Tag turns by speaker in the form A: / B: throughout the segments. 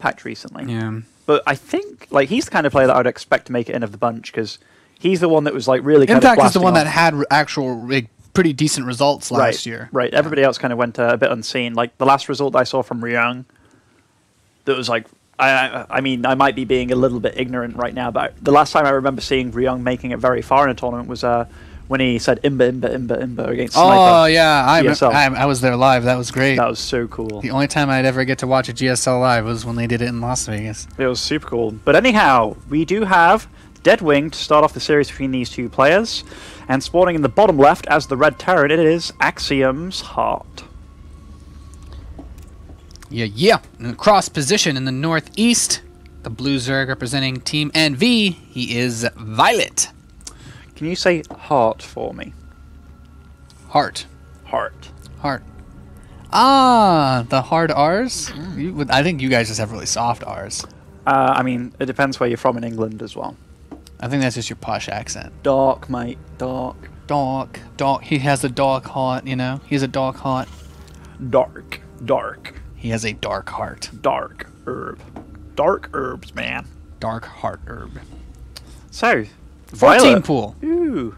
A: Impact recently.
B: Yeah.
A: But I think like he's the kind of player that I would expect to make it in of the bunch because he's the one that was like really kind
B: Impact
A: of
B: is the one
A: off.
B: that had actual like, pretty decent results last year.
A: Right. Everybody else kind of went a bit unseen. Like the last result I saw from Ryung, that was like, I mean, I might be being a little bit ignorant right now, but the last time I remember seeing Ryung making it very far in a tournament was when he said Imba against Sniper.
B: Oh, yeah. I was there live. That was great.
A: That was so cool.
B: The only time I'd ever get to watch a GSL live was when they did it in Las Vegas.
A: It was super cool. But anyhow, we do have Deadwing to start off the series between these two players. And spawning in the bottom left as the red turret, it is Axiom's Heart.
B: Yeah. In the cross position in the northeast, the blue Zerg representing Team NV, he is viOLet.
A: Can you say Heart for me?
B: Heart.
A: Heart.
B: Ah, the hard R's? I think you guys just have really soft R's.
A: I mean, it depends where you're from in England as well.
B: I think that's just your posh accent.
A: Dark, mate. Dark.
B: Dark. He has a dark heart, you know? He's a dark heart.
A: Dark.
B: He has a dark heart.
A: Dark herb. Dark herbs, man.
B: Dark heart herb.
A: So,
B: 14
A: viOLet.
B: pool.
A: Ooh.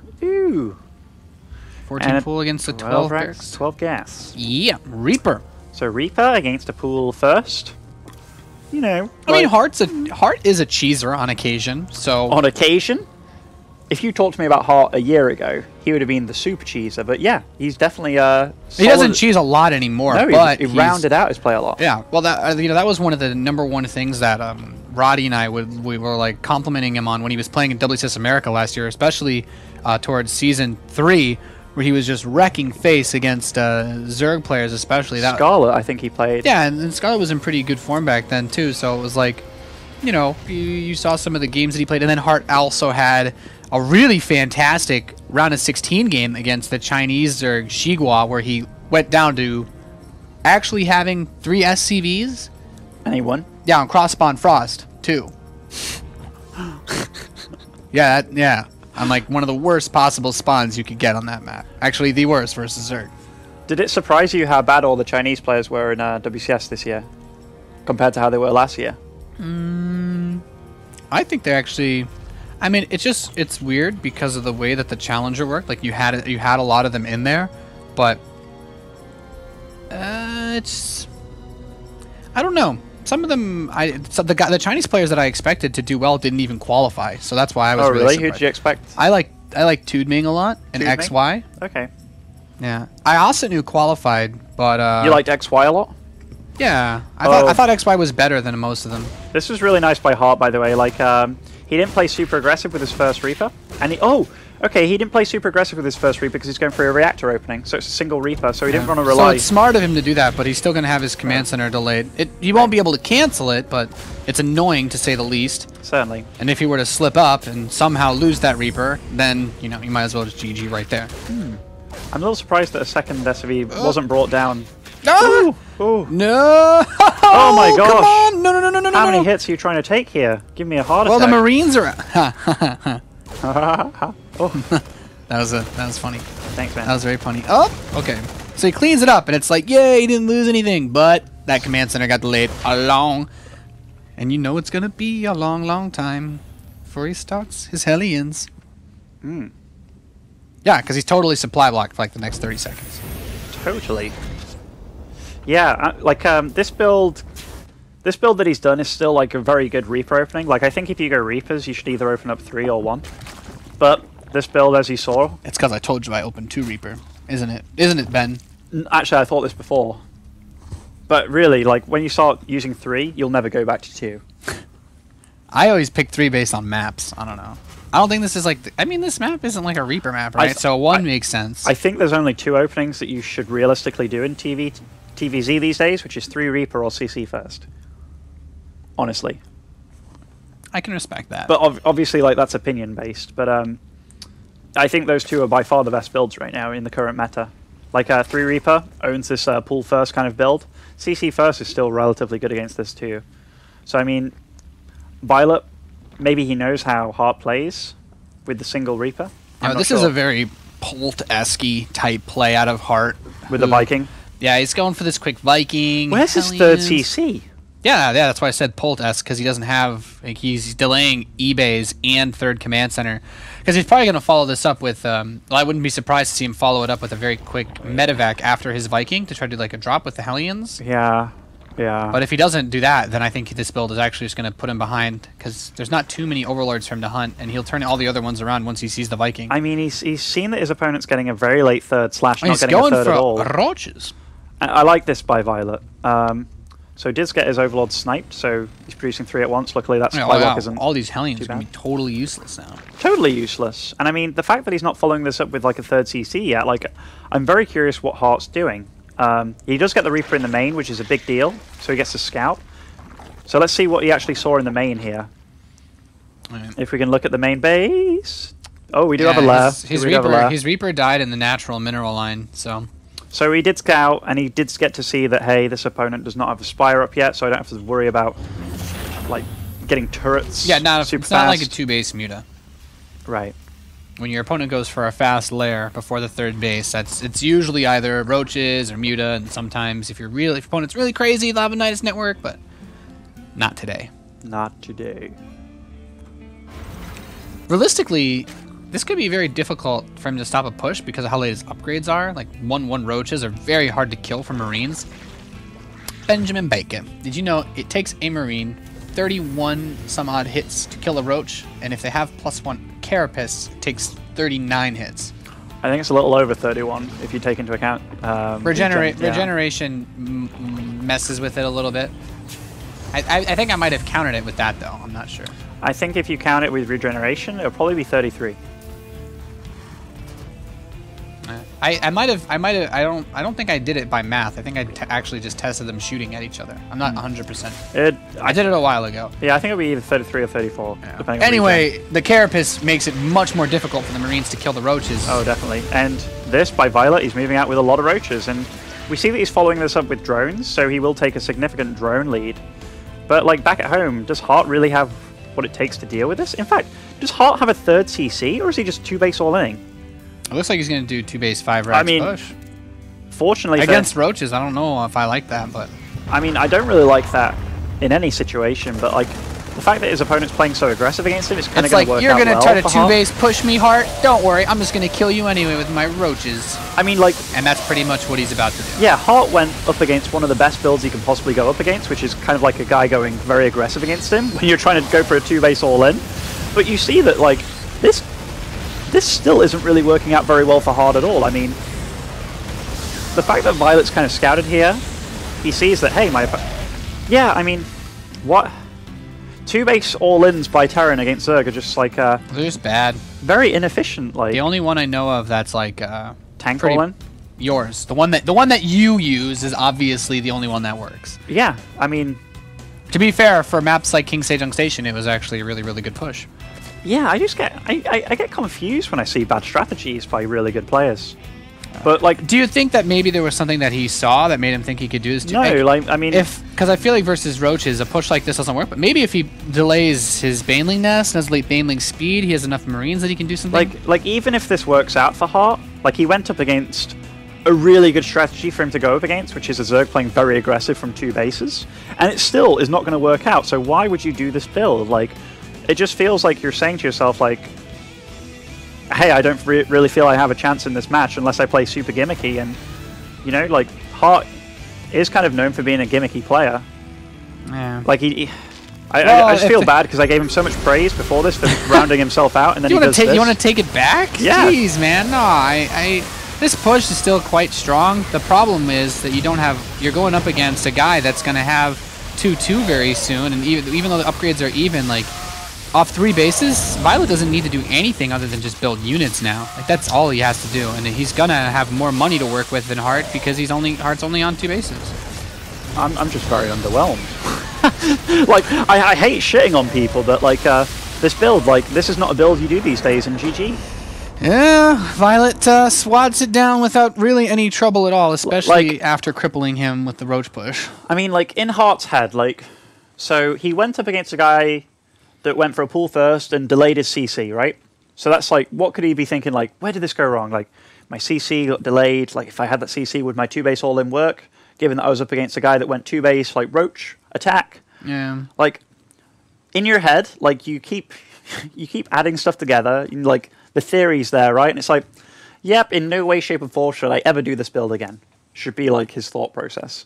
B: 14
A: And
B: pool against the
A: 12
B: 12
A: Rex,
B: Rex.
A: 12 gas.
B: Yeah, Reaper.
A: So Reaper against a pool first. You know.
B: I mean, Heart is a cheeser on occasion, so...
A: On occasion? If you talked to me about Heart a year ago, he would have been the super cheeser. But yeah, he's definitely
B: He doesn't cheese a lot anymore,
A: no,
B: but
A: he rounded out his play a lot.
B: Yeah, well, that that was one of the #1 things that Roddy and I we were like complimenting him on when he was playing in WCS America last year, especially towards Season 3, where he was just wrecking face against Zerg players, especially.
A: Scarlet, I think he played.
B: Yeah, and Scarlet was in pretty good form back then, too, so it was like, you know, you saw some of the games that he played, and then Hart also had a really fantastic round of 16 game against the Chinese Zerg Shigua, where he went down to actually having 3 SCVs.
A: And he won?
B: Yeah, on Cross-Spawn Frost, too. Yeah. On like one of the worst possible spawns you could get on that map. Actually, the worst versus Zerg.
A: Did it surprise you how bad all the Chinese players were in WCS this year compared to how they were last year?
B: I think they're actually... I mean, it's weird because of the way that the Challenger worked. Like, you had a lot of them in there, but... it's... I don't know. Some of them... the Chinese players that I expected to do well didn't even qualify, so that's why I was really surprised.
A: Who did you expect?
B: I like Tudming a lot, and
A: Tudming?
B: XY.
A: Okay.
B: Yeah. I also knew qualified, but...
A: you liked XY a lot?
B: Yeah. I thought XY was better than most of them.
A: This was really nice by Hart, by the way. Like, he didn't play super aggressive with his first Reaper. And he didn't play super aggressive with his first Reaper because he's going for a reactor opening. So it's a single Reaper, so he didn't want to rely...
B: So it's smart of him to do that, but he's still going to have his command center delayed. He won't be able to cancel it, but it's annoying to say the least.
A: Certainly.
B: And if he were to slip up and somehow lose that Reaper, then, you know, you might as well just GG right there.
A: I'm a little surprised that a second SV wasn't brought down.
B: No!
A: Ooh.
B: No!
A: Oh my gosh!
B: Come on! No!
A: How many hits are you trying to take here? Give me a heart
B: Well,
A: attack.
B: the Marines are...
A: Oh.
B: That was funny.
A: Thanks, man.
B: That was very funny. Oh, okay. So he cleans it up, and it's like, yay, he didn't lose anything, but that command center got delayed and you know it's gonna be a long time before he starts his Hellions. Yeah, because he's totally supply blocked for like the next 30 seconds.
A: Totally. Yeah, this build that he's done is still like a very good Reaper opening. Like, I think if you go Reapers, you should either open up 3 or 1. But this build, as you saw...
B: It's because I told you I opened 2 Reaper, isn't it? Isn't it, Ben?
A: Actually, I thought this before. But really, like, when you start using 3, you'll never go back to 2.
B: I always pick 3 based on maps. I don't know. I don't think this is like... I mean, this map isn't like a Reaper map, right? So 1 makes sense.
A: I think there's only 2 openings that you should realistically do in TVZ these days, which is 3 Reaper or CC first. Honestly.
B: I can respect that.
A: But obviously, like, that's opinion-based. But I think those 2 are by far the best builds right now in the current meta. Like, 3 Reaper owns this pool first kind of build. CC first is still relatively good against this too. So, I mean, viOLet, maybe he knows how Hart plays with the single Reaper.
B: This is a very Polt-esque type play out of Hart.
A: With the Viking?
B: Yeah, he's going for this quick Viking.
A: Where's his third CC?
B: Yeah, that's why I said Pult S, because he doesn't have, like, he's delaying eBay's and third command center. Because he's probably going to follow this up with, well, I wouldn't be surprised to see him follow it up with a very quick medevac after his Viking to try to do like a drop with the Hellions.
A: Yeah, yeah.
B: But if he doesn't do that, then I think this build is actually just going to put him behind, because there's not too many Overlords for him to hunt, and he'll turn all the other ones around once he sees the Viking.
A: I mean, he's seen that his opponent's getting a very late third / not
B: He's
A: getting a
B: going
A: third
B: for
A: at all.
B: roaches.
A: I like this by viOLet. So Diz get his Overlord sniped, so he's producing 3 at once. Luckily, that supply block isn't
B: all these Hellions are
A: too
B: going to be totally useless now.
A: Totally useless. And I mean, the fact that he's not following this up with like a third CC yet, like, I'm very curious what Heart's doing. He does get the Reaper in the main, which is a big deal, so he gets to scout. So let's see what he actually saw in the main here. Right. If we can look at the main base. Oh, we do have a lair.
B: His Reaper died in the natural mineral line, so...
A: So he did scout, and he did get to see that, hey, this opponent does not have a Spire up yet, so I don't have to worry about, like, getting turrets.
B: Yeah, it's
A: fast.
B: not like a 2-base Muta.
A: Right.
B: When your opponent goes for a fast lair before the third base, it's usually either roaches or Muta, and sometimes if your opponent's really crazy, they'll have a Nidus network, but not today.
A: Not today.
B: Realistically, this could be very difficult for him to stop a push because of how late his upgrades are. Like 1/1 roaches are very hard to kill for Marines. Benjamin Bacon. Did you know it takes a Marine 31 some odd hits to kill a roach, and if they have +1 carapace, it takes 39 hits.
A: I think it's a little over 31 if you take into account
B: regeneration messes with it a little bit. I think I might have counted it with that though. I'm not sure.
A: I think if you count it with regeneration, it'll probably be 33.
B: I might have. I don't think I did it by math. I think I actually just tested them shooting at each other. I'm not 100%. I did it a while ago.
A: Yeah, I think it'll be either 33 or 34.
B: Yeah.
A: Depending
B: anyway, the carapace makes it much more difficult for the Marines to kill the roaches.
A: Oh, definitely. And this by viOLet, he's moving out with a lot of roaches, and we see that he's following this up with drones, so he will take a significant drone lead. But like back at home, does Hart really have what it takes to deal with this? In fact, does Hart have a third CC, or is he just 2-base all-inning?
B: It looks like he's going to do 2-base 5 racks push.
A: Fortunately,
B: against roaches, I don't know if I like that, but
A: I mean, I don't really like that in any situation. But like the fact that his opponent's playing so aggressive against him, it's kind of going to work out well.
B: You're going to try to 2-base push me, Hart. Don't worry, I'm just going to kill you anyway with my roaches.
A: I mean, like,
B: and that's pretty much what he's about to do.
A: Yeah, Hart went up against one of the best builds he can possibly go up against, which is kind of like a guy going very aggressive against him when you're trying to go for a 2-base all-in. But you see that like this still isn't really working out very well for Hard at all. I mean, the fact that viOLet's kind of scouted here, he sees that, hey, yeah, I mean, what? 2-base all-ins by Terran against Zerg are just like,
B: they're just bad.
A: Very inefficient, like.
B: The only one I know of that's like,
A: tank all-in?
B: Yours. The one that you use is obviously the only one that works.
A: Yeah, I mean.
B: To be fair, for maps like King Sejong Station, it was actually a really, really good push.
A: Yeah, I just I get confused when I see bad strategies by really good players. But like,
B: do you think that maybe there was something that he saw that made him think he could do this?
A: No, like I mean,
B: because I feel like versus roaches, a push like this doesn't work. But maybe if he delays his Baneling nest and has late Baneling speed, he has enough Marines that he can do something.
A: Like even if this works out for Hart, like he went up against a really good strategy for him to go up against, which is a Zerg playing very aggressive from 2 bases, and it still is not going to work out. So why would you do this build? Like, it just feels like you're saying to yourself, like, hey, I don't really feel I have a chance in this match unless I play super gimmicky. And, you know, like, Hart is kind of known for being a gimmicky player.
B: Yeah.
A: Like, I just feel bad because I gave him so much praise before this for rounding himself out, and then he does this.
B: You want to take it back?
A: Yeah.
B: Jeez, man. No, this push is still quite strong. The problem is that you're going up against a guy that's going to have 2/2 very soon, and even though the upgrades are even, like, off 3 bases, viOLet doesn't need to do anything other than just build units now. Like, that's all he has to do, and he's gonna have more money to work with than Hart because Hart's only on 2 bases.
A: I'm just very underwhelmed. Like, I hate shitting on people, but like this build, like, this is not a build you do these days in GG.
B: Yeah, viOLet swats it down without really any trouble at all, especially after crippling him with the roach push. I
A: mean, like, in Hart's head, like, so he went up against a guy that went for a pull first and delayed his CC, right? So that's like, what could he be thinking, like, where did this go wrong? Like, my CC got delayed, like, if I had that CC, would my 2-base all-in work? given that I was up against a guy that went 2-base, like Roach, attack.
B: Yeah.
A: Like, in your head, like, you keep adding stuff together, like, the theory's there, right? And it's like, yep, in no way, shape, or form should I ever do this build again. Should be, like, his thought process.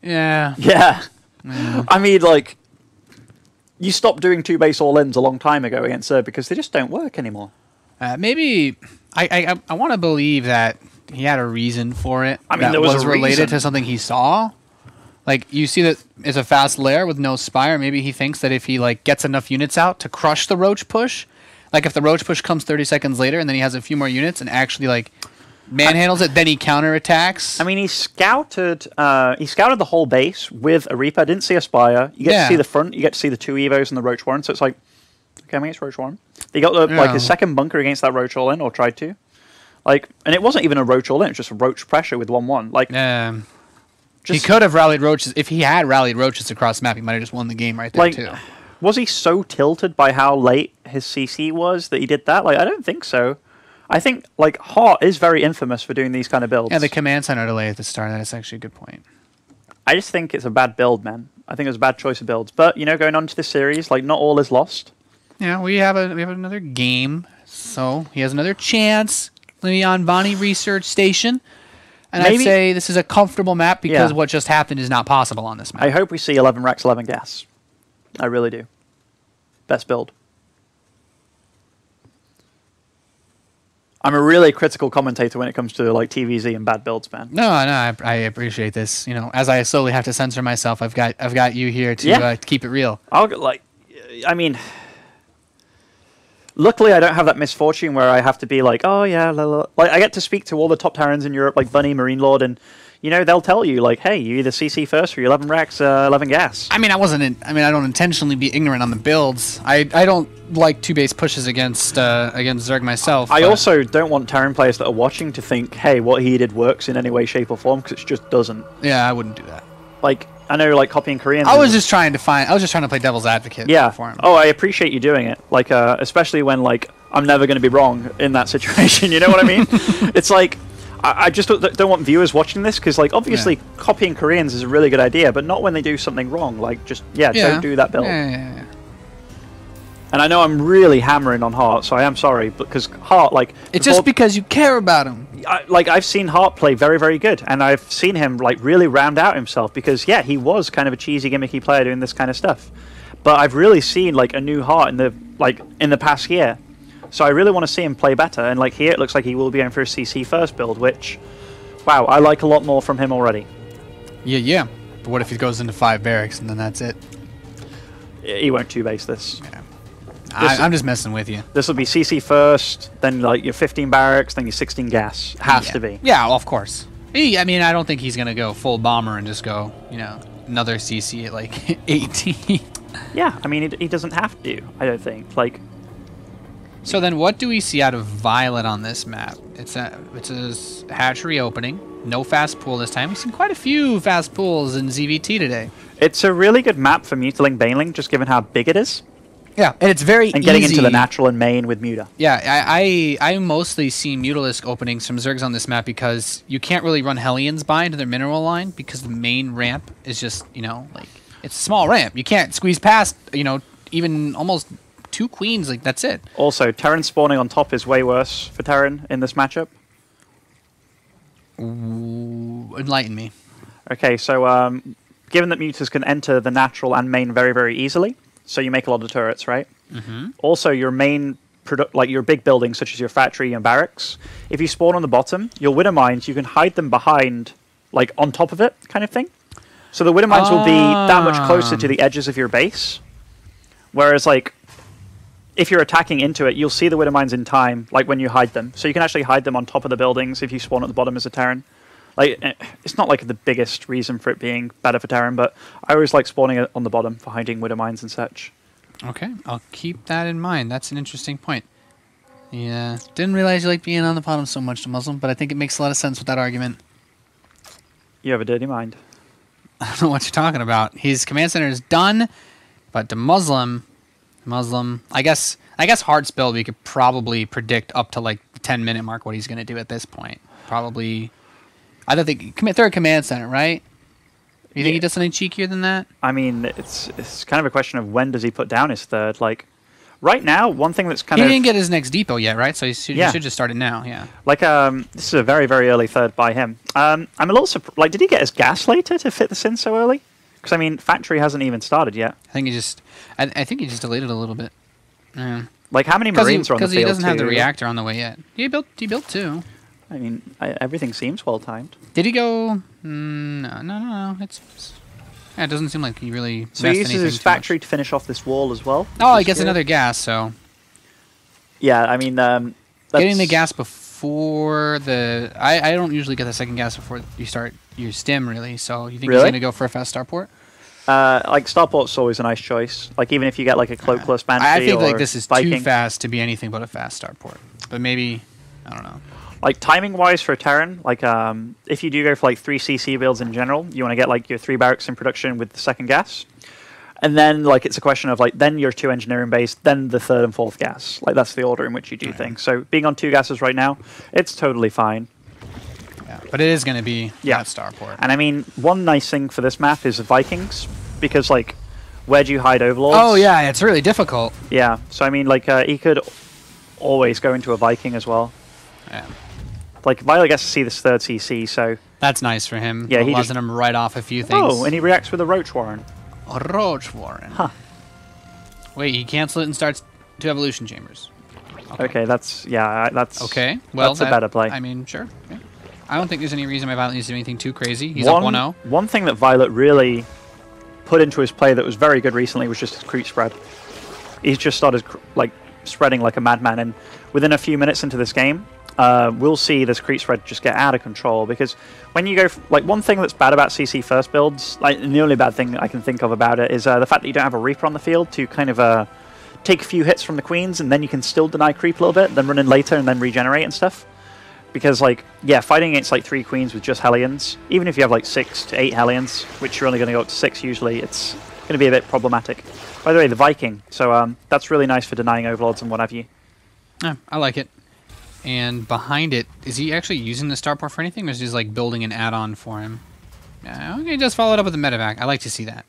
B: Yeah.
A: Yeah. I mean, like, you stopped doing 2-base all-ins a long time ago against Zerg because they just don't work anymore.
B: Maybe I want to believe that he had a reason for it.
A: I mean,
B: that
A: there was a
B: related
A: reason.
B: to something he saw. Like, you see that it's a fast lair with no Spire. Maybe he thinks that if he, like, gets enough units out to crush the Roach push, like, if the Roach push comes 30 seconds later and then he has a few more units and actually, like, manhandles it, then he counterattacks.
A: I mean, he scouted the whole base with a Reaper. Didn't see a Spire. You get to see the front. You get to see the 2 Evos and the Roach Warren. So it's like, okay, I'm against Roach Warren. He got like his second bunker against that Roach all-in, or tried to. Like, and it wasn't even a Roach all-in. It's just a Roach pressure with 1-1. Like,
B: he could have rallied Roaches. If he had rallied Roaches across the map, he might have just won the game right there, too.
A: Was he so tilted by how late his CC was that he did that? Like, I don't think so. I think, like, Hart is very infamous for doing these kind of builds.
B: Yeah, the command center delay at the start. That's actually a good point.
A: I just think it's a bad build, man. I think it was a bad choice of builds. But, you know, going on to this series, like, not all is lost.
B: Yeah, we have another game, so he has another chance. Leon Vani Research Station. And I'd say this is a comfortable map because what just happened is not possible on this map.
A: I hope we see 11 racks, 11 gas. I really do. Best build. I'm a really critical commentator when it comes to like TVZ and bad builds, man.
B: No, I appreciate this. You know, as I slowly have to censor myself, I've got you here to keep it real.
A: I mean, luckily I don't have that misfortune where I have to be like, oh yeah, like I get to speak to all the top Terrans in Europe, like Bunny, Marine Lord, and you know they'll tell you like, hey, you either CC first or you 11 racks, 11 gas.
B: I mean, I don't intentionally be ignorant on the builds. I don't like 2-base pushes against Zerg myself.
A: I also don't want Terran players that are watching to think, hey, what he did works in any way, shape, or form, because it just doesn't.
B: Yeah, I wouldn't do that.
A: Like, I know, like, copying Koreans.
B: I was just trying to play devil's advocate. For him.
A: Oh, I appreciate you doing it. Like, especially when, like, I'm never going to be wrong in that situation. You know what I mean? It's like, I just don't want viewers watching this because, like, obviously copying Koreans is a really good idea, but not when they do something wrong. Like, just, don't do that build.
B: Yeah.
A: And I know I'm really hammering on Hart, so I am sorry, because Hart, like...
B: It's just because you care about him.
A: I've seen Hart play very, very good, and I've seen him, like, really round out himself, because, yeah, he was kind of a cheesy, gimmicky player doing this kind of stuff. But I've really seen, like, a new Hart in the past year. So I really want to see him play better, and, like, here it looks like he will be going for a CC first build, which, wow, I like a lot more from him already.
B: Yeah. But what if he goes into 5 barracks, and then that's it?
A: He won't 2-base this.
B: Yeah. I'm just messing with you.
A: This will be CC first, then like your 15 barracks, then your 16 gas. Has to be.
B: Yeah, well, of course. I mean, I don't think he's going to go full bomber and just go, you know, another CC at like 18.
A: Yeah, I mean, he doesn't have to, I don't think. Like.
B: So then what do we see out of viOLet on this map? It's a hatchery opening. No fast pool this time. We've seen quite a few fast pools in ZVT today.
A: It's a really good map for Mutaling Baneling, just given how big it is.
B: Yeah, and it's very easy.
A: And getting into the natural and main with Muta.
B: Yeah, I mostly see Mutalisk openings from Zergs on this map because you can't really run Hellions by into their mineral line because the main ramp is just, you know, like, it's a small ramp. You can't squeeze past, you know, even almost 2 queens. Like, that's it. Also,
A: Terran spawning on top is way worse for Terran in this matchup.
B: Ooh, enlighten me.
A: Okay, so given that Mutas can enter the natural and main very, very easily, so you make a lot of turrets, right?
B: Mm-hmm.
A: Also, your main, like your big buildings, such as your factory and barracks, if you spawn on the bottom, your Widow Mines, you can hide them behind, like, on top of it, kind of thing. So the Widow Mines will be that much closer to the edges of your base. Whereas, like, if you're attacking into it, you'll see the Widow Mines in time, like, when you hide them. So you can actually hide them on top of the buildings if you spawn at the bottom as a Terran. Like, it's not like the biggest reason for it being better for Terran, but I always like spawning it on the bottom for hiding Widow Mines and such.
B: Okay, I'll keep that in mind. That's an interesting point. Yeah, didn't realize you like being on the bottom so much, Muslim, but I think it makes a lot of sense with that argument.
A: You have a dirty mind.
B: I don't know what you're talking about. His command center is done, but the Muslim, I guess Heart's build, we could probably predict up to like the 10-minute mark what he's going to do at this point. Probably I don't think third command center, right? You think he does something cheekier than that?
A: I mean, it's kind of a question of when does he put down his third. Like, right now, one thing that's kind
B: He
A: of...
B: didn't get his next depot yet, right? So he should just start it now, yeah.
A: Like, this is a very, very early third by him. I'm a little surprised. Like, did he get his gas later to fit this in so early? Because, I mean, factory hasn't even started yet.
B: I think he just delayed it a little bit. Yeah.
A: Like, how many Marines are on the field?
B: Because he doesn't have the reactor on the way yet. He built two.
A: I mean, everything seems well timed.
B: Did he go? No. It doesn't seem like he really.
A: So he uses his factory to finish off this wall as well.
B: Oh, he gets another gas. So.
A: Yeah, I mean,
B: getting the gas before the. I don't usually get the second gas before you start your stim, really. So you think he's going to go for a fast starport?
A: Like starport's always a nice choice. Like even if you get like a cloakless banshee,
B: I think
A: or
B: like this is
A: Viking.
B: too fast to be anything but a fast starport. But maybe I don't know.
A: Like timing wise for Terran, like if you do go for like 3 CC builds in general, you want to get like your 3 barracks in production with the second gas, and then like it's a question of like then your 2 engineering base, then the 3rd and 4th gas. Like that's the order in which you do things. So being on 2 gases right now, it's totally fine.
B: Yeah, but it is going to be that starport.
A: And I mean, one nice thing for this map is the Vikings, because like, where do you hide overlords?
B: Oh yeah, it's really difficult.
A: Yeah, so I mean, like he could always go into a Viking as well.
B: Yeah.
A: Like viOLet gets to see this 3rd CC, so
B: that's nice for him.
A: Yeah, he
B: allows him right off a few things.
A: Oh, and he reacts with a Roach Warren.
B: A Roach Warren.
A: Huh.
B: Wait, he cancels it and starts 2 evolution chambers.
A: Okay, that's
B: okay. Well,
A: that's a better play.
B: I mean, sure. Yeah. I don't think there's any reason why viOLet needs to do anything too crazy. He's up 1-0.
A: One thing that viOLet really put into his play that was very good recently was just his creep spread. He's just started like spreading like a madman, and within a few minutes into this game, we'll see this creep spread just get out of control. Because when you go like one thing that's bad about CC first builds, like and the only bad thing I can think of about it is the fact that you don't have a Reaper on the field to kind of take a few hits from the queens, and then you can still deny creep a little bit, then run in later and then regenerate and stuff. Because, like, yeah, fighting against, like, 3 queens with just Hellions, even if you have, like, 6 to 8 Hellions, which you're only going to go up to 6 usually, it's going to be a bit problematic. By the way, the Viking, so that's really nice for denying overlords and what have you.
B: Yeah, I like it. And behind it, is he actually using the starport for anything, or is he just, like, building an add-on for him? Yeah, okay, just follow it up with a medevac. I like to see that.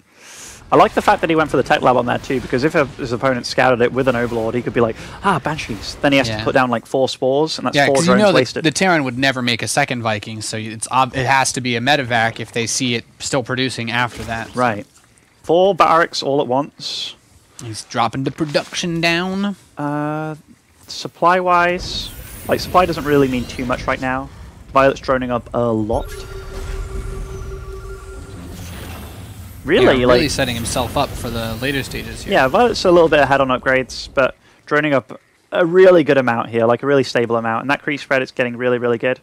A: I like the fact that he went for the tech lab on that too, because if his opponent scouted it with an overlord, he could be like, Banshees. Then he has to put down like 4 spores, and that's 4 drones wasted.
B: The Terran would never make a second Viking, so it has to be a medevac if they see it still producing after that.
A: Right. 4 barracks all at once.
B: He's dropping the production down.
A: Supply-wise, like supply doesn't really mean too much right now. viOLet's droning up a lot. Really,
B: yeah,
A: like
B: really setting himself up for the later stages here.
A: Yeah, viOLet's a little bit ahead on upgrades, but droning up a really good amount here, like a really stable amount. And that creep spread, it's getting really, really good.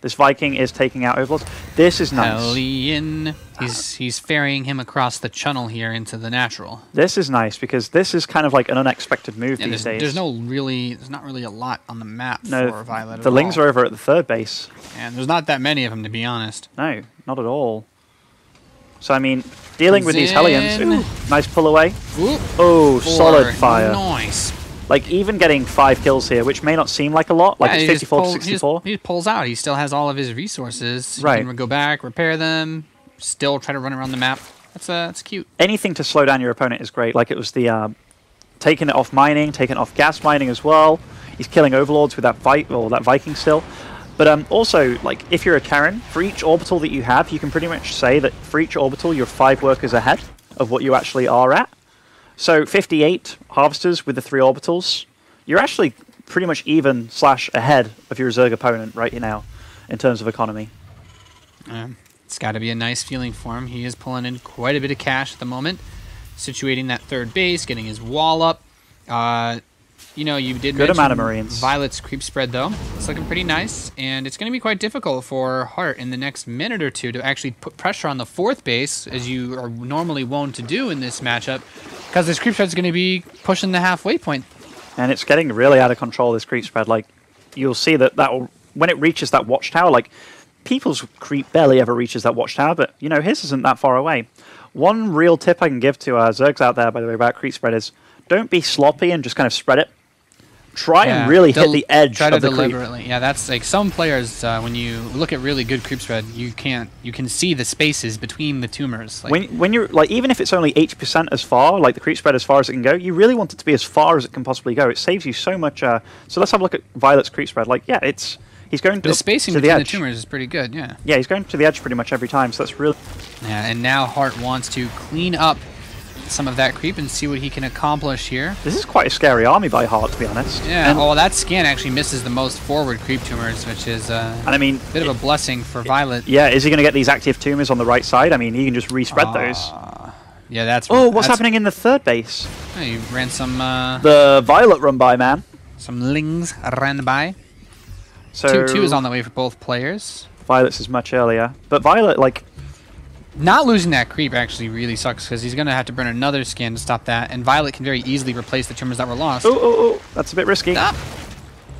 A: This Viking is taking out overlords. This is nice.
B: Hellion. He's ferrying him across the channel here into the natural.
A: This is nice because this is kind of like an unexpected move these days.
B: There's not really a lot on the map for viOLet.
A: The Lings are over at the 3rd base.
B: And there's not that many of them, to be honest.
A: No, not at all. So, I mean, dealing with these Hellions, ooh, nice pull away.
B: Ooh,
A: oh, solid fire.
B: Nice.
A: Like, even getting 5 kills here, which may not seem like a lot, like it's 54 to 64.
B: He pulls out. He still has all of his resources.
A: Right.
B: He can go back, repair them, still try to run around the map. That's cute.
A: Anything to slow down your opponent is great. Like, it was the taking it off mining, taking it off gas mining as well. He's killing overlords with that Viking still. But also, like, if you're a Terran, for each orbital that you have, you can pretty much say that for each orbital, you're 5 workers ahead of what you actually are at. So 58 harvesters with the 3 orbitals, you're actually pretty much even / ahead of your Zerg opponent right now in terms of economy.
B: It's got to be a nice feeling for him. He is pulling in quite a bit of cash at the moment, situating that 3rd base, getting his wall up. You know, you did
A: good
B: mention
A: amount of Marines.
B: viOLet's creep spread, though. It's looking pretty nice, and it's going to be quite difficult for Hart in the next minute or two to actually put pressure on the 4th base, as you are normally wont to do in this matchup, because this creep spread is going to be pushing the halfway point.
A: And it's getting really out of control, this creep spread. Like, you'll see that when it reaches that watchtower, like, people's creep barely ever reaches that watchtower, but, you know, his isn't that far away. One real tip I can give to Zergs out there, by the way, about creep spread is don't be sloppy and just kind of spread it. try and really hit the edge
B: try to
A: of the creep.
B: deliberately. Yeah, that's like some players. When you look at really good creep spread, you can see the spaces between the tumors. Like,
A: when you're like, even if it's only 80% as far, like the creep spread as far as it can go, you really want it to be as far as it can possibly go. It saves you so much. So let's have a look at viOLet's creep spread. Like, yeah, he's going to
B: the spacing
A: to
B: between
A: the
B: the tumors is pretty good. Yeah.
A: Yeah, he's going to the edge pretty much every time. So that's really.
B: Yeah, and now Hart wants to clean up some of that creep and see what he can accomplish here.
A: This is quite a scary army by Hart, to be honest.
B: Yeah, and that scan actually misses the most forward creep tumors, which is
A: and I mean,
B: a bit of a blessing for viOLet.
A: Yeah, is he going to get these active tumors on the right side? I mean, he can just respread those.
B: Yeah, that's...
A: Oh, what's happening in the third base?
B: Oh, you ran some...
A: the viOLet run by, man.
B: Some lings ran by.
A: So
B: 2 is on the way for both players.
A: viOLet's is much earlier. But viOLet, like...
B: Not losing that creep actually really sucks because he's going to have to burn another skin to stop that, and viOLet can very easily replace the tumors that were lost.
A: Oh, that's a bit risky.
B: Stop!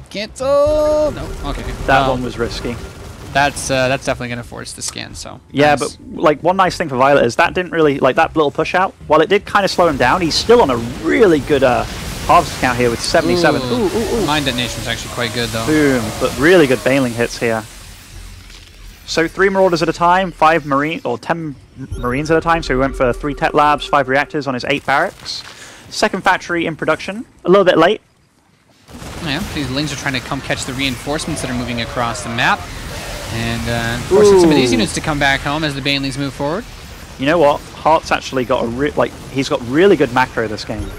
B: Cancel! No, okay.
A: That one was risky.
B: That's definitely going to force the scan, so...
A: Yeah,
B: nice.
A: but like one nice thing for viOLet is that didn't really... Like that little push out, while it did kind of slow him down, he's still on a really good harvest count here with 77.
B: Ooh. Mine detonation's actually quite good, though.
A: Boom, but really good bailing hits here. So 3 Marauders at a time, 5 Marine, or 10 Marines at a time. So we went for 3 Tech Labs, 5 Reactors on his 8 barracks. Second factory in production, a little bit late.
B: Yeah, these lings are trying to come catch the reinforcements that are moving across the map. And forcing some of these units to come back home as the Banelings move forward.
A: You know what? Hart's actually got he's got really good macro this game.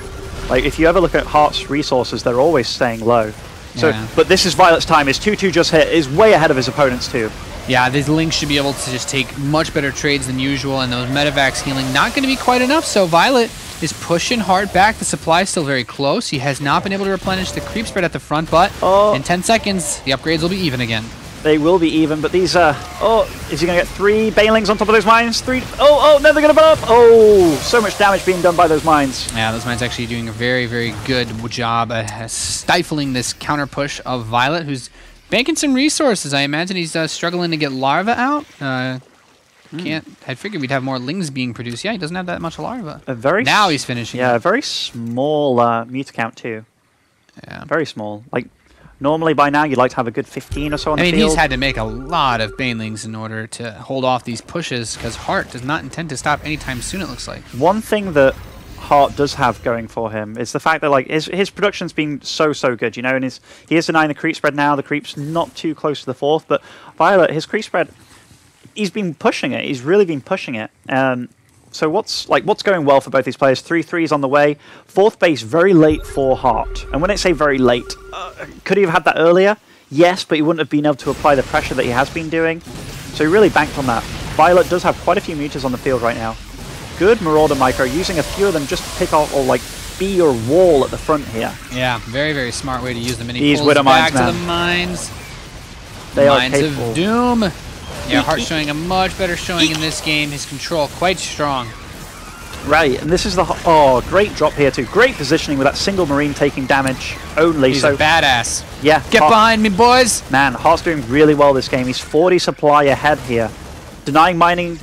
A: Like, if you ever look at Hart's resources, they're always staying low. So,
B: yeah.
A: But this is violet's time. His 2-2 just hit is way ahead of his opponents too.
B: Yeah, these lings should be able to just take much better trades than usual, and those medevacs healing not going to be quite enough, so viOLet is pushing hard back. The supply is still very close. He has not been able to replenish the creep spread at the front, but in 10 seconds, the upgrades will be even again.
A: They will be even, but these is he going to get 3 Banelings on top of those mines? 3, no, they're going to burn up! Oh, so much damage being done by those mines.
B: Yeah, those mines actually doing a very, very good job at stifling this counter push of viOLet, who's banking some resources. I imagine he's struggling to get larva out. I figured we'd have more lings being produced. Yeah, he doesn't have that much larva. Now he's finishing.
A: Yeah, a very small meter count too.
B: Yeah,
A: very small. Like normally by now you'd like to have a good 15 or so on the field.
B: He's had to make a lot of Banelings in order to hold off these pushes because Hart does not intend to stop anytime soon. It looks like
A: one thing that Hart does have going for him is the fact that like his production's been so good, you know, and he is denying the creep spread now. The creep's not too close to the 4th, but viOLet, his creep spread, he's been pushing it. He's really been pushing it. So what's going well for both these players? 3-3s on the way. 4th base very late for Hart, and when I say very late, could he have had that earlier? Yes, but he wouldn't have been able to apply the pressure that he has been doing. So he really banked on that. viOLet does have quite a few meters on the field right now. Good Marauder micro, using a few of them just to pick off or like be your wall at the front here.
B: Yeah, very smart way to use them. And
A: These
B: he pulls
A: Widow
B: back
A: mines,
B: to the mines.
A: They
B: Mines
A: are capable.
B: of Doom. Yeah, Hart showing a much better showing in this game. His control quite strong.
A: Right, and this is the great drop here too. Great positioning with that single Marine taking damage only.
B: He's a badass.
A: Yeah,
B: get behind me, boys.
A: Man, Hart's doing really well this game. He's 40 supply ahead here, denying mining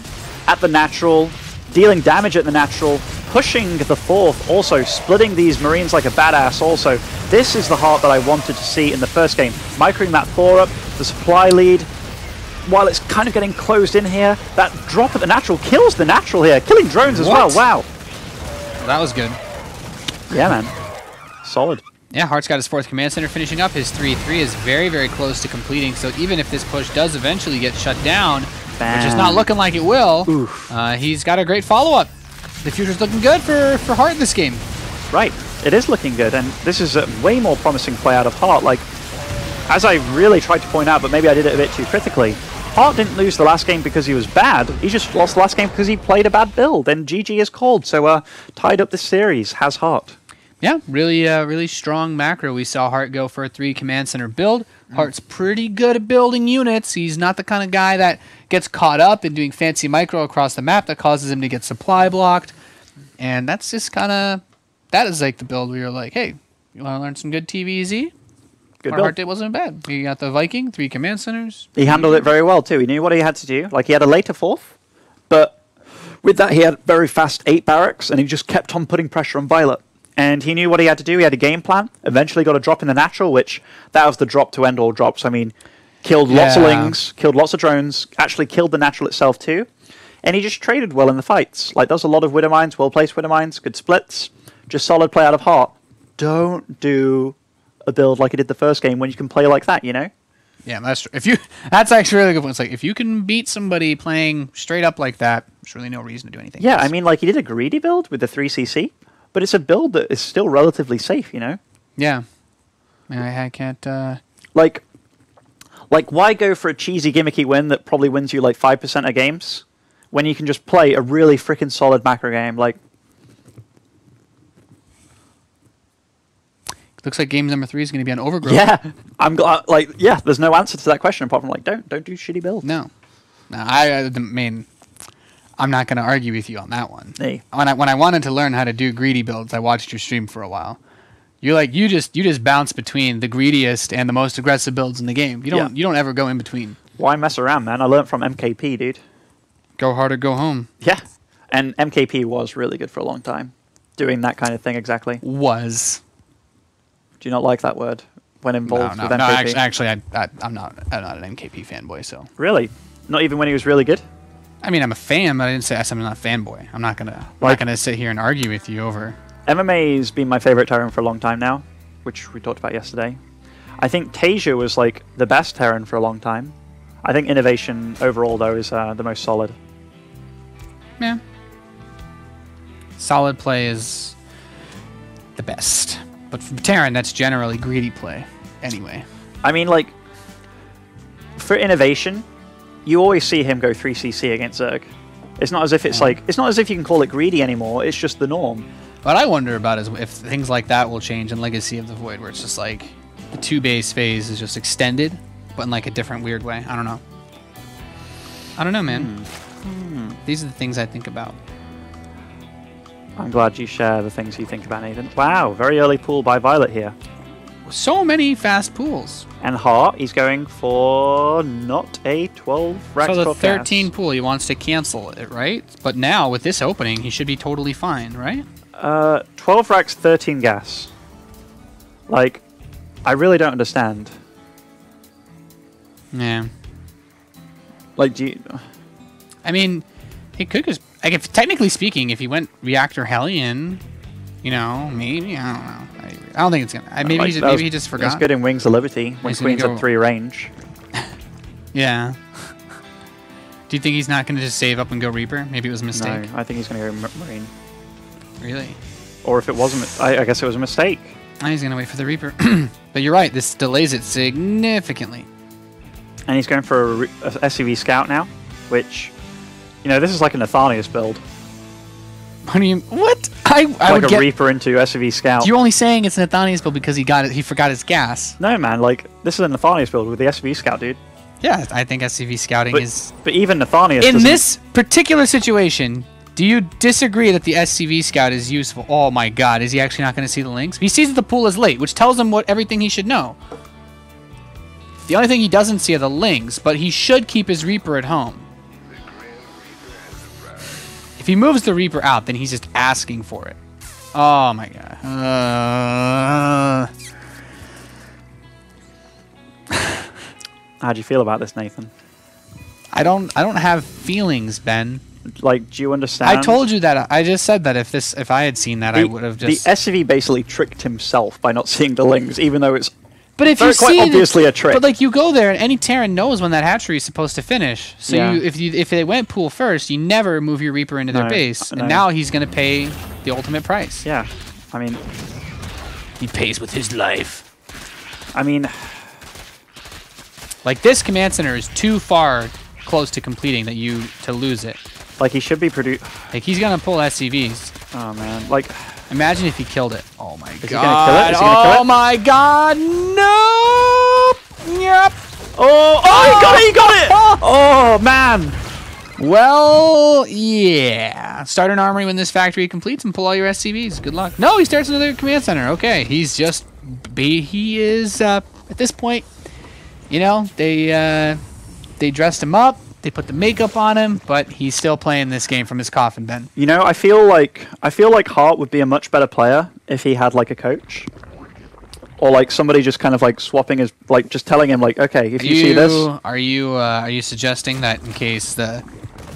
A: at the natural, dealing damage at the natural, pushing the 4th, also splitting these Marines like a badass also. This is the Hart that I wanted to see in the first game. Microing that 4 up, the supply lead, while it's kind of getting closed in here, that drop at the natural kills the natural here, killing drones as well, wow.
B: That was good.
A: Yeah, man. Solid.
B: Yeah, Hart's got his 4th command center finishing up. His 3-3 is very close to completing, so even if this push does eventually get shut down, which is not looking like it will, he's got a great follow-up. The future's looking good for Hart in this game. Right,
A: it is looking good, and this is a way more promising play out of Hart. Like, as I really tried to point out, but maybe I did it a bit too critically, Hart didn't lose the last game because he was bad. He just lost the last game because he played a bad build, and GG is called. So tied up this series has Hart.
B: Yeah, really strong macro. We saw Hart go for a 3 command center build. Hart's pretty good at building units. He's not the kind of guy that gets caught up in doing fancy micro across the map that causes him to get supply blocked. And that's just kind of, that is like the build where you're like, hey, you want to learn some good TVZ?
A: Good
B: Hart wasn't bad. He got the Viking, 3 command centers.
A: He handled it very well too. He knew what he had to do. Like, he had a later 4th, but with that he had very fast 8 barracks, and he just kept on putting pressure on viOLet. And he knew what he had to do. He had a game plan. Eventually got a drop in the natural, which that was the drop to end all drops. I mean, killed lots of lings, killed lots of drones, actually killed the natural itself too. And he just traded well in the fights. Like, does a lot of Widow Mines, well-placed Widow Mines, good splits. Just solid play out of heart. Don't do a build like he did the first game when you can play like that, you know?
B: Yeah, that's true. That's actually a really good point. It's like, if you can beat somebody playing straight up like that, there's really no reason to do anything
A: Yeah,
B: else.
A: I mean, like, he did a greedy build with the 3cc, but it's a build that is still relatively safe, you know?
B: Yeah. I can't...
A: Like, why go for a cheesy, gimmicky win that probably wins you, like, 5% of games when you can just play a really freaking solid macro game? Like...
B: Looks like game number 3 is going to be on Overgrowth.
A: Yeah, I'm glad. Like, yeah, there's no answer to that question apart from like, don't do shitty builds.
B: No, I mean, I'm not going to argue with you on that one.
A: Hey.
B: When I wanted to learn how to do greedy builds, I watched your stream for a while. You just bounce between the greediest and the most aggressive builds in the game. You don't ever go in between.
A: Why mess around, man? I learned from MKP, dude.
B: Go hard or go home.
A: Yeah, and MKP was really good for a long time, doing that kind of thing exactly.
B: Was.
A: Do you not like that word when involved with MKP?
B: No, actually, I'm not an MKP fanboy. So
A: really, not even when he was really good.
B: I mean, I'm a fan, but I didn't say I'm not a fanboy. I'm not gonna sit here and argue with you over.
A: MMA's been my favorite Terran for a long time now, which we talked about yesterday. I think Tasia was like the best Terran for a long time. I think Innovation overall though is the most solid.
B: Yeah. Solid play is the best. But from Terran, that's generally greedy play anyway.
A: I mean, like, for Innovation, you always see him go 3cc against Zerg. It's not as if it's like, it's not as if you can call it greedy anymore, it's just the norm.
B: What I wonder about is if things like that will change in Legacy of the Void, where it's just like the 2-base phase is just extended, but in like a different weird way. I don't know. I don't know, man. These are the things I think about.
A: I'm glad you share the things you think about, Nathan. Wow, very early pool by viOLet here.
B: So many fast pools.
A: And Heart, he's going for not a 12 racks.
B: So the
A: 12
B: 13
A: gas.
B: pool, he wants to cancel it, right? But now, with this opening, he should be totally fine, right?
A: 12 racks, 13 gas. Like, I really don't understand.
B: Yeah.
A: Like, do you...
B: I mean, he could just... Like, if technically speaking, if he went Reactor Hellion, you know, maybe, I don't know. I don't think it's gonna... maybe,
A: like,
B: maybe he just forgot.
A: That's good in Wings of Liberty, when Queen's at 3 range.
B: Yeah. Do you think he's not going to just save up and go Reaper? Maybe it was a mistake?
A: No, I think he's going to go Marine.
B: Really?
A: Or if it wasn't... I guess it was a mistake.
B: He's going to wait for the Reaper. But you're right, this delays it significantly.
A: And he's going for a SCV Scout now, which... You know, this is like a Nathanius build.
B: What do you... What? I
A: like
B: would
A: a
B: get...
A: Reaper into SCV Scout.
B: You're only saying it's an Nathanius build because he forgot his gas.
A: No, man, like, this is a Nathanius build with the SCV Scout, dude.
B: Yeah, I think SCV scouting is...
A: But even Nathanius
B: in this particular situation, do you disagree that the SCV scout is useful? Oh my god, is he actually not going to see the links? He sees that the pool is late, which tells him everything he should know. The only thing he doesn't see are the links, but he should keep his Reaper at home. If he moves the Reaper out, then he's just asking for it. Oh my god.
A: How do you feel about this, Nathan?
B: I don't have feelings, Ben.
A: Like, do you understand?
B: I told you that. I just said that if I had seen that, I would have just...
A: The SCV basically tricked himself by not seeing the links, even though it's
B: but if you
A: quite
B: see
A: obviously a trick.
B: But like, you go there, and any Terran knows when that hatchery is supposed to finish. So
A: Yeah.
B: if they went pool first, you never move your Reaper into their base, and now he's gonna pay the ultimate price.
A: Yeah, I mean,
B: he pays with his life.
A: I mean,
B: like, this command center is too far close to completing to lose it.
A: like, he should be produced.
B: Like, he's gonna pull SCVs.
A: Oh man, like,
B: imagine if he killed it. Oh my god.
A: Is he gonna kill it? Is he gonna kill it?
B: Oh my god. No. Yep.
A: Oh, he got it! He got it! Oh man.
B: Well, yeah. Start an armory when this factory completes and pull all your SCVs. Good luck. No, he starts another command center. Okay, he's just... He is, at this point, you know, they dressed him up. They put the makeup on him, but he's still playing this game from his coffin, Ben.
A: You know, I feel like Hart would be a much better player if he had like a coach. Or like somebody just kind of like swapping his, like just telling him like, okay, if you see this.
B: Are you suggesting that in case the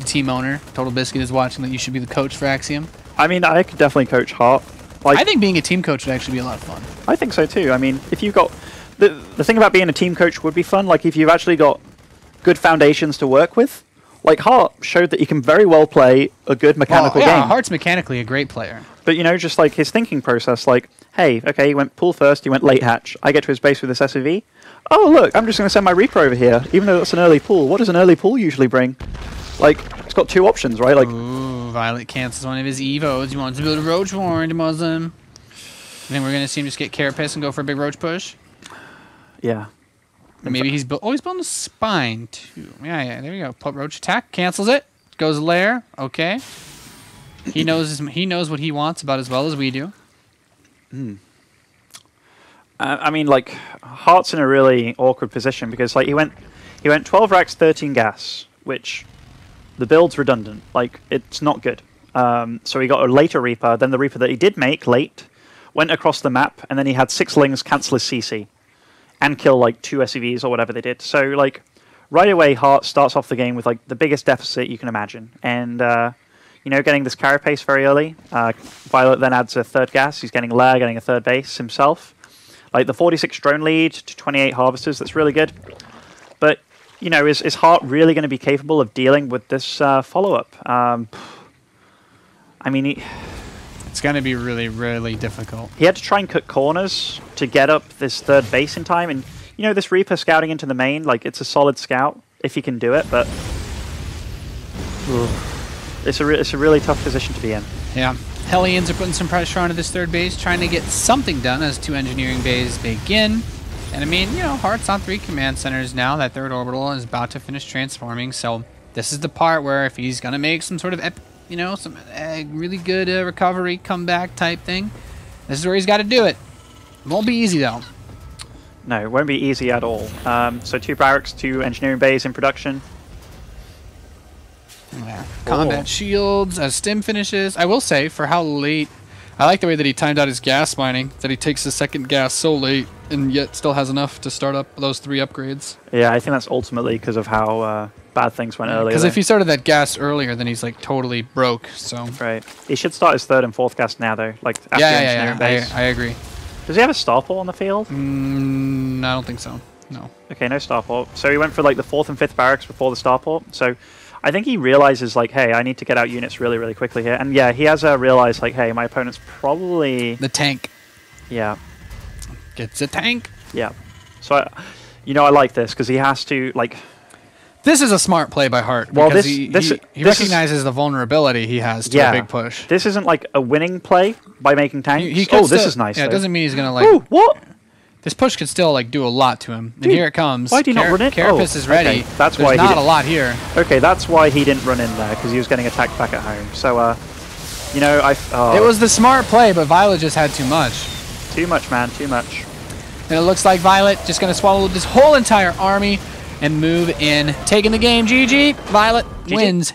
B: team owner, Total Biscuit, is watching, that you should be the coach for Axiom?
A: I mean, I could definitely coach Hart. Like,
B: I think being a team coach would actually be a lot of fun.
A: I think so too. I mean, if you've got the thing about being a team coach would be fun. Like if you've actually got good foundations to work with. Like Hart showed that he can very well play a good mechanical game.
B: Hart's mechanically a great player.
A: But you know, just like his thinking process, like, hey, okay, he went pool first, he went late hatch. I get to his base with this SUV. Oh look, I'm just going to send my Reaper over here, even though that's an early pool. What does an early pool usually bring? Like, it's got 2 options, right? Like,
B: ooh, viOLet cancels one of his evos. He wants to build a roach warren to Muslim. I think we're going to see him just get carapace and go for a big roach push.
A: yeah.
B: Or maybe he's building a spine too. Yeah, there we go. Put roach attack, cancels it, goes lair. Okay. He knows what he wants about as well as we do.
A: I mean, like, Hart's in a really awkward position because, like, he went 12 racks, 13 gas, which the build's redundant. Like, it's not good. So he got a later Reaper. Then the Reaper that he did make late went across the map, and then he had 6 Lings cancel his CC and kill like 2 SUVs or whatever they did. So, like, right away, Hart starts off the game with like the biggest deficit you can imagine, and you know, getting this carapace very early. viOLet then adds a 3rd gas. He's getting lair, getting a 3rd base himself. Like the 46 drone lead to 28 harvesters, that's really good. But, you know, is Hart really going to be capable of dealing with this follow-up? I mean,
B: it's going to be really, really difficult.
A: He had to try and cut corners to get up this 3rd base in time. And, you know, this Reaper scouting into the main, like, it's a solid scout if he can do it. But it's a really tough position to be in.
B: Yeah. Hellions are putting some pressure onto this 3rd base, trying to get something done as 2 engineering bays begin. And I mean, you know, Hart's on 3 command centers now. That 3rd orbital is about to finish transforming. So this is the part where if he's going to make some sort of, you know, some really good recovery, comeback type thing, this is where he's got to do it. It won't be easy, though.
A: No, it won't be easy at all. So 2 barracks, 2 engineering bays in production.
B: Yeah. Combat shields as stim finishes. I will say, for how late, I like the way that he timed out his gas mining, that he takes his 2nd gas so late and yet still has enough to start up those 3 upgrades.
A: Yeah, I think that's ultimately because of how bad things went earlier.
B: Because if he started that gas earlier, then he's like totally broke. So
A: right, he should start his 3rd and 4th gas now, though. Like after engineering base.
B: I agree.
A: Does he have a starport on the field?
B: I don't think so. No.
A: Okay, no starport. So he went for like the 4th and 5th barracks before the starport. So I think he realizes like, hey, I need to get out units really, really quickly here. And yeah, he has realized like, hey, my opponent's probably
B: the tank.
A: Yeah.
B: Gets a tank.
A: Yeah. So, you know, I like this because he has to like.
B: This is a smart play by Hart.
A: Well,
B: because
A: he
B: recognizes the vulnerability he has to a big push.
A: This isn't like a winning play by making tanks. This is nice.
B: Yeah,
A: though.
B: It doesn't mean he's gonna like.
A: Ooh, what?
B: This push could still like do a lot to him.
A: Dude,
B: and here it comes.
A: Why did he not run in?
B: Carapace is ready.
A: Okay, that's why
B: There's not a lot here.
A: Okay, that's why he didn't run in there, because he was getting attacked back at home. So, you know,
B: it was the smart play, but viOLet just had too much.
A: Too much, man. Too much.
B: And it looks like viOLet just gonna swallow this whole entire army and move in, taking the game. GG. viOLet wins.